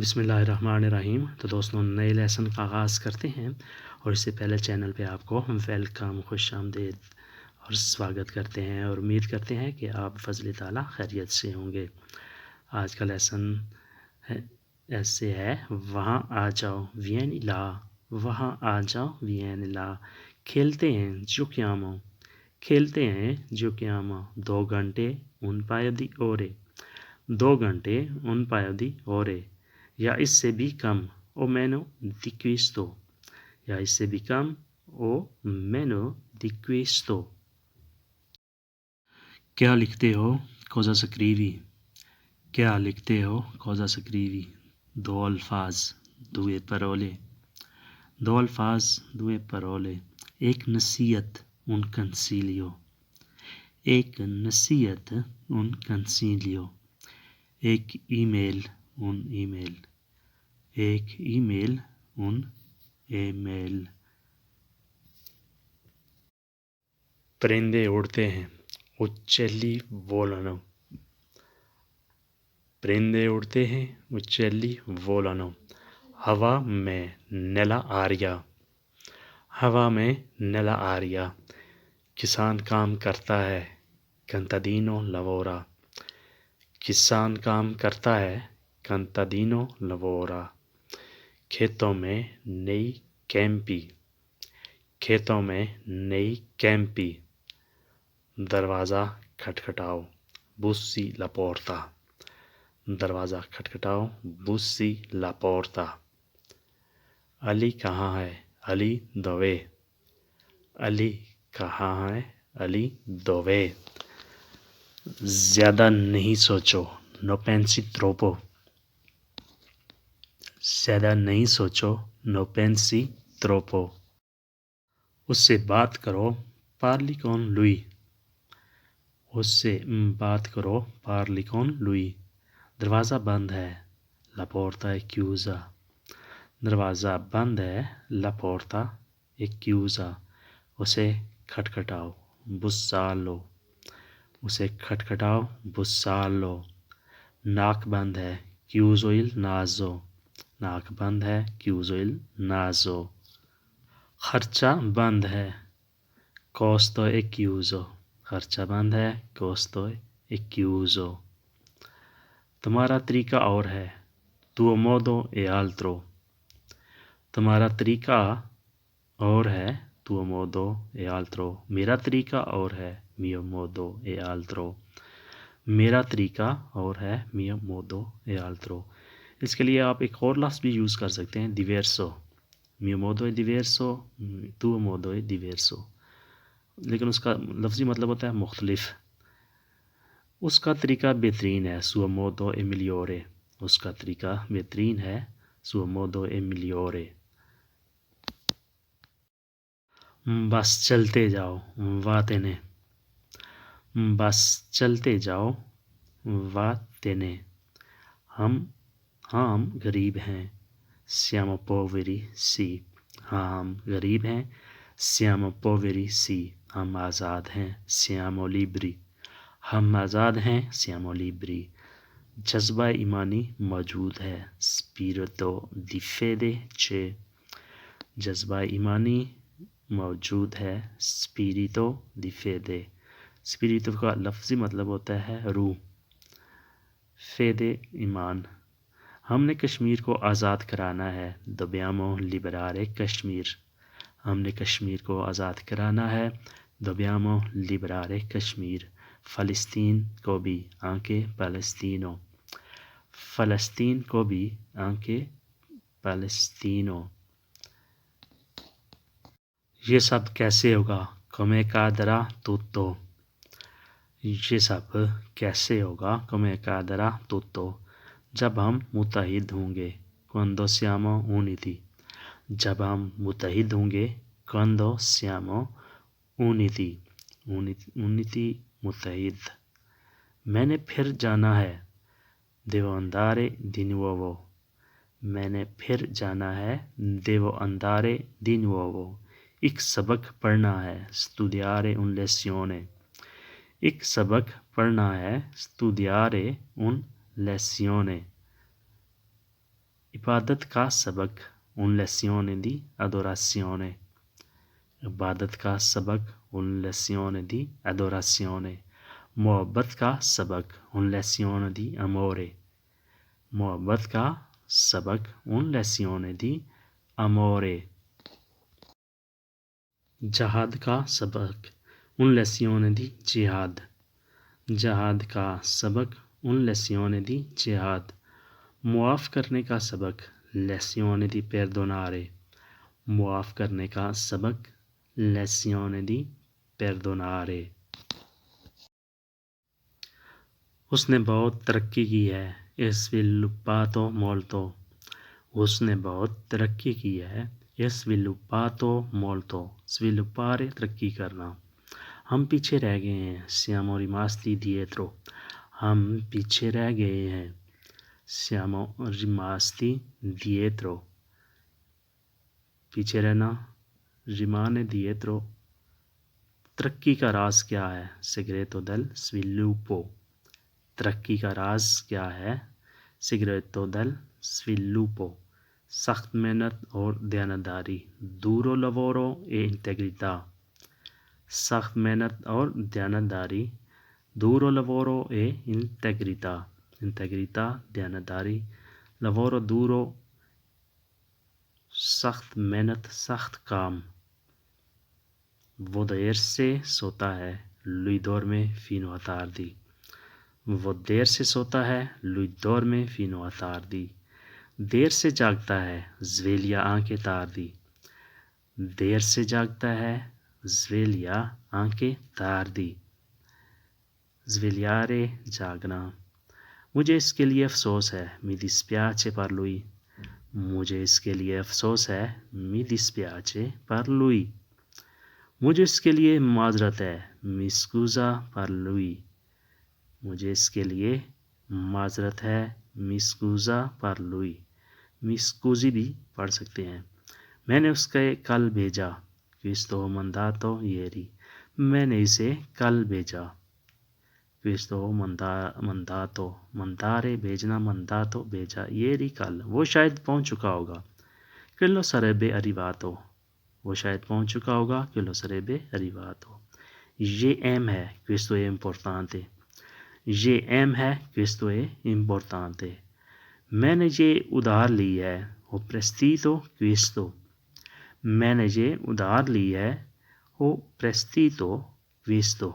بسم اللہ الرحمن الرحیم۔ تو دوستوں، نئے لیسن کا آغاز کرتے ہیں، اور اس سے پہلے چینل پہ آپ کو ویلکم، خوش آمدید اور سواگت کرتے ہیں، اور امید کرتے ہیں کہ آپ فضل تعالیٰ خیریت سے ہوں گے۔ آج کا لیسن ایسے ہے: وہاں آ جاؤ وین لا، وہاں آ جاؤ وین لا، کھیلتے ہیں giochiamo، کھیلتے ہیں giochiamo 2 گھنٹے un paio di ore، 2 گھنٹے un paio di ore، یا اس سے بھی کم o meno di questo، یا اس سے بھی کم o meno di questo۔ کیا لکھتے ہو cosa scrivi، کیا لکھتے ہو cosa scrivi، 2 الفاظ 2 parole، 2 الفاظ 2 parole، ایک نصیحت un consiglio، ایک نصیحت un consiglio، ایک ای میل un ای میل، ایک ای میل un ای میل۔ پرندے اڑتے ہیں uccelli volano، پرندے اڑتے ہیں uccelli volano، ہوا میں nella aria، ہوا میں nella aria، کسان کام کرتا ہے contadino lavora، کسان کام کرتا ہے contadino lavora، کھیتوں میں nei campi، کھیتوں میں nei campi، دروازہ کھٹکھٹاؤ bussi la porta، دروازہ کھٹکھٹاؤ bussi la porta۔ علی کہاں ہے علی dov'è، علی کہاں ہے علی dov'è، زیادہ نہیں سوچو no pensi troppo، زیادہ نہیں سوچو no pensi troppo، اس سے بات کرو parli con lui، اس سے بات کرو parli con lui، دروازہ بند ہے la porta è chiusa، دروازہ بند ہے la porta è chiusa، اسے کھٹکھٹاؤ bussalo، اسے کھٹکھٹاؤ bussalo، ناک بند ہے chiuso il naso، ناک بند ہے chiuso il naso، خرچہ بند ہے costo è chiuso، خرچہ بند ہے costo è chiuso، تمہارا طریقہ اور ہے tuo modo è altro، تمہارا طریقہ اور ہے tuo modo è altro، میرا طریقہ اور ہے mio modo è altro، میرا طریقہ اور ہے mio modo è altro۔ اس کے لیے آپ ایک اور لفظ بھی یوز کر سکتے ہیں diverso، mio modo è diverso، tuo modo è diverso، لیکن اس کا لفظی مطلب ہوتا ہے مختلف۔ اس کا طریقہ بہترین ہے suo modo è migliore، اس کا طریقہ بہترین ہے suo modo è migliore۔ بس چلتے جاؤ واتنے، بس چلتے جاؤ واتنے، ہم غریب ہیں siamo poveri sì، ہم غریب ہیں siamo poveri sì، ہم آزاد ہیں siamo liberi، ہم آزاد ہیں siamo liberi، جذبہ ایمانی موجود ہے spirito di fede c'è، جذبہ ایمانی موجود ہے spirito di fede، spirito کا لفظی مطلب ہوتا ہے روح، fede ایمان۔ ہم نے کشمیر کو آزاد کرانا ہے dobbiamo liberare کشمیر، ہم نے کشمیر کو آزاد کرانا ہے dobbiamo liberare کشمیر، فلسطین کو بھی anche palestino، فلسطین کو بھی anche palestino۔ یہ سب کیسے ہوگا come cadrà tutto، یہ سب کیسے ہوگا come cadrà tutto، جب ہم متحد ہوں گے quando siamo uniti، جب ہم متحد ہوں گے quando siamo uniti، uniti متحد۔ میں نے پھر جانا ہے devo andare di nuovo، میں نے پھر جانا ہے devo andare di nuovo، ایک سبق پڑھنا ہے studiare un lezione، ایک سبق پڑھنا ہے studiare un lezione۔ عبادت کا سبق un lezione di adorazione عبادت کا سبق un lezione di adorazione محبت کا سبق un lezione di amore محبت کا سبق un lezione di amore جہاد کا سبق un lezione di jihad جہاد کا سبق un lezione di jihad معاف کرنے کا سبق lezione di perdonare معاف کرنے کا سبق lezione di perdonare اس نے بہت ترقی کی ہے sviluppato molto اس نے بہت ترقی کی ہے sviluppato molto sviluppare ترقی کرنا ہم پیچھے رہ گئے ہیں siamo rimasti dietro ہم پیچھے رہ گئے ہیں siamo rimasti dietro پیچھے رہنا rimane dietro ترقی کا راز کیا ہے segreto del sviluppo ترقی کا راز کیا ہے segreto del sviluppo سخت محنت اور دیانتداری duro lavoro e integrità سخت محنت اور دیانتداری duro lavoro e integrità integrità دیانتداری lavoro duro سخت محنت سخت کام وہ دیر سے سوتا ہے lui dorme fino a tardi وہ دیر سے سوتا ہے lui dorme fino a tardi دیر سے جاگتا ہے sveglia anche tardi دیر سے جاگتا ہے sveglia anche tardi svegliare جاگنا مجھے اس کے لیے افسوس ہے mi dispiace per lui مجھے اس کے لیے افسوس ہے mi dispiace per lui مجھے اس کے لیے معذرت ہے mi scusa per lui مجھے اس کے لیے معذرت ہے mi scusa per lui mi scusi بھی پڑھ سکتے ہیں میں نے اس کے کل بھیجا questo ho mandato ieri میں نے اسے کل بھیجا questo ho mandato mandare بھیجنا mandato بھیجا ieri کل وہ شاید پہنچ چکا ہوگا quello sarebbe arrivato وہ شاید پہنچ چکا ہوگا quello sarebbe arrivato یہ اہم ہے questo è importante یہ اہم ہے questo è importante میں نے یہ ادھار لی ہے ho prestito questo میں نے یہ ادھار لی ہے ho prestito questo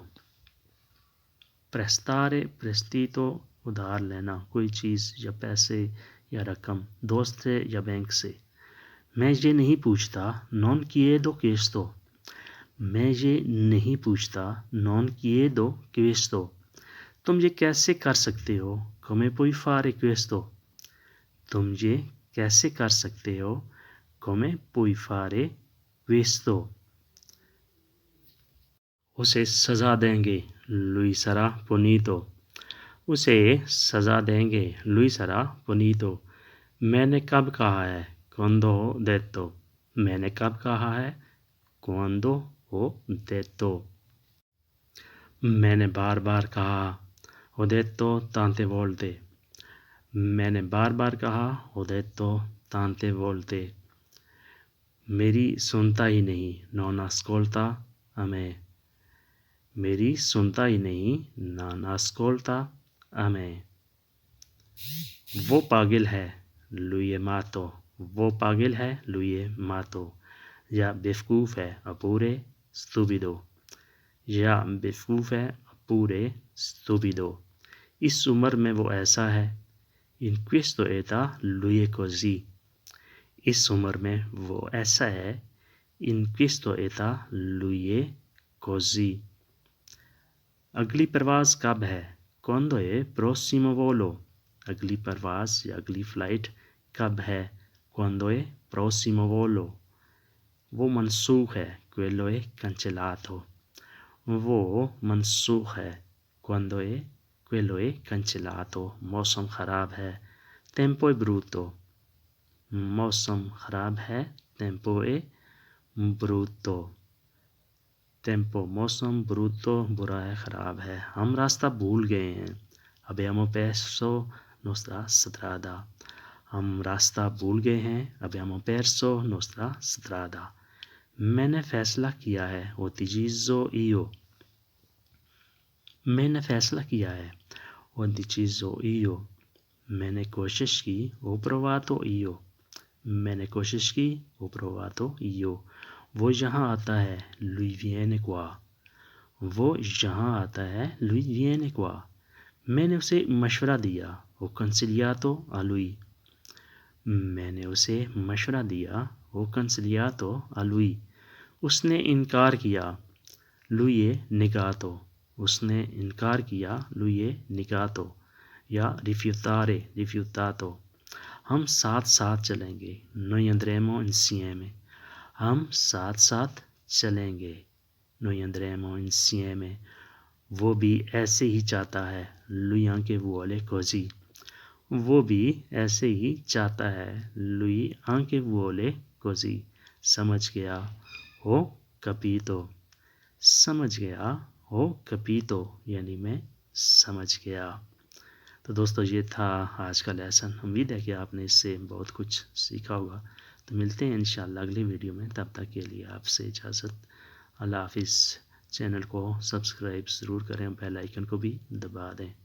prestare prestito ادھار لینا کوئی چیز یا پیسے یا رقم دوست سے یا بینک سے میں یہ نہیں پوچھتا non chiedo questo میں یہ نہیں پوچھتا non chiedo questo تم یہ کیسے کر سکتے ہو come puoi fare questo تم یہ کیسے کر سکتے ہو come puoi fare questo اسے سزا دیں گے lui sarà punito اسے سزا دیں گے lui sarà punito میں نے کب کہا ہے quando ho detto میں نے کب کہا ہے quando ho detto میں نے بار بار کہا ho detto tante volte میں نے بار بار کہا ho detto tante volte میری سنتا ہی نہیں non ascolta a me میری سنتا ہی نہیں non ascolta a me وہ پاگل ہے lui è matto وہ پاگل ہے lui è matto یا بیوقوف ہے oppure stupido یا بیوقوف ہے oppure stupido اس عمر میں وہ ایسا ہے in questo età lui è così اس عمر میں وہ ایسا ہے in questo età lui è così اگلی پرواز کب ہے quando è prossimo volo اگلی پرواز یا اگلی فلائٹ کب ہے quando è prossimo volo وہ منسوخ ہے quello è cancellato وہ منسوخ ہے quando è quello è cancellato موسم خراب ہے tempo è brutto موسم خراب ہے tempo è brutto tempo موسم brutto برا ہے خراب ہے ہم راستہ بھول گئے ہیں abbiamo perso nostra strada ہم راستہ بھول گئے ہیں. abbiamo perso nostra strada. میں نے فیصلہ کیا ہے. ho deciso io. میں نے فیصلہ کیا ہے. ho deciso io. میں نے کوشش کی. ho provato io. میں نے کوشش کی. ho provato io. وہ یہاں آتا ہے. lui viene qua. وہ یہاں آتا ہے. lui viene qua. میں نے اسے مشورہ دیا. ho consigliato a lui. میں نے اسے مشورہ دیا. ho consigliato a lui. اس نے انکار کیا. lui è negato. اس نے انکار کیا. lui è negato یا rifiutato. ہم ساتھ ساتھ چلیں گے. noi andremo insieme. ہم ساتھ ساتھ چلیں گے. noi andremo insieme. وہ بھی ایسے ہی چاہتا ہے. lui anche vuole così. وہ بھی ایسے ہی چاہتا ہے. lui anche vuole così. سمجھ گیا. ho capito. سمجھ گیا. ho capito یعنی میں سمجھ گیا. تو دوستو یہ تھا آج کا لیسن. امید ہے کہ آپ نے اس سے بہت کچھ سیکھا ہوگا. تو ملتے ہیں انشاءاللہ اگلی ویڈیو میں. تب تک کے لیے آپ سے اجازت. اللہ حافظ. چینل کو سبسکرائب ضرور کریں. بیل آئیکن کو بھی دبا دیں.